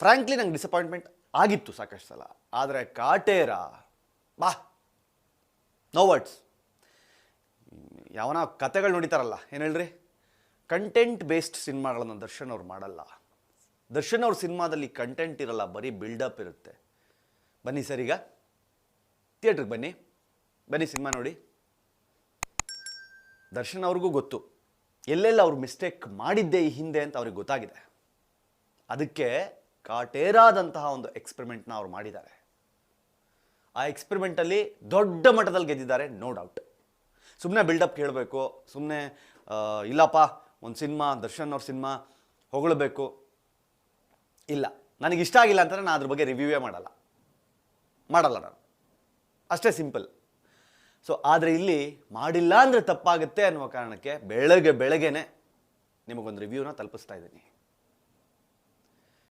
Frankly ನಂಗೆ disappointment ಆಗಿತ್ತು ಸಾಕಷ್ಟು ಸಲ. ಆದರೆ ಕಾಟೇರ ಬಾ, ನೋ ವರ್ಡ್ಸ್. ಯಾವನ ಕತೆಗಳು ನೋಡಿತಾರಲ್ಲ, ಏನು ಹೇಳ್ರಿ, ಕಂಟೆಂಟ್ ಬೇಸ್ಡ್ ಸಿನಿಮಾಗಳನ್ನು ದರ್ಶನ್ ಅವ್ರು ಮಾಡಲ್ಲ. ದರ್ಶನ್ ಅವ್ರ ಸಿನಿಮಾದಲ್ಲಿ ಕಂಟೆಂಟ್ ಇರಲ್ಲ, ಬರೀ ಬಿಲ್ಡಪ್ ಇರುತ್ತೆ. ಬನ್ನಿ ಸರ್, ಈಗ ಥಿಯೇಟ್ರಿಗೆ ಬನ್ನಿ ಸಿನಿಮಾ ನೋಡಿ. ದರ್ಶನ್ ಅವ್ರಿಗೂ ಗೊತ್ತು ಎಲ್ಲೆಲ್ಲ ಅವ್ರು ಮಿಸ್ಟೇಕ್ ಮಾಡಿದ್ದೆ ಈ ಹಿಂದೆ ಅಂತ ಅವ್ರಿಗೆ ಗೊತ್ತಾಗಿದೆ. ಅದಕ್ಕೆ ಕಾಟೇರಾದಂತಹ ಒಂದು ಎಕ್ಸ್ಪೆರಿಮೆಂಟ್ನ ಅವ್ರು ಮಾಡಿದ್ದಾರೆ. ಆ ಎಕ್ಸ್ಪೆರಿಮೆಂಟಲ್ಲಿ ದೊಡ್ಡ ಮಟ್ಟದಲ್ಲಿ ಗೆದ್ದಿದ್ದಾರೆ, ನೋ ಡೌಟ್. ಸುಮ್ಮನೆ ಬಿಲ್ಡಪ್ ಕೇಳಬೇಕು, ಸುಮ್ಮನೆ ಇಲ್ಲಪ್ಪ ಒಂದು ಸಿನಿಮಾ ದರ್ಶನ್ ಅವ್ರ ಸಿನಿಮಾ ಹೊಗಳಬೇಕು, ಇಲ್ಲ ನನಗಿಷ್ಟ ಆಗಿಲ್ಲ ಅಂತಾರೆ ನಾನು ಅದ್ರ ಬಗ್ಗೆ ರಿವ್ಯೂವೇ ಮಾಡಲ್ಲ ನಾನು, ಅಷ್ಟೇ ಸಿಂಪಲ್. ಸೊ ಆದರೆ ಇಲ್ಲಿ ಮಾಡಿಲ್ಲ ಅಂದರೆ ತಪ್ಪಾಗುತ್ತೆ ಅನ್ನುವ ಕಾರಣಕ್ಕೆ ಬೆಳಗ್ಗೆನೆ ನಿಮಗೊಂದು ರಿವ್ಯೂನ ತಲುಪಿಸ್ತಾ ಇದ್ದೀನಿ.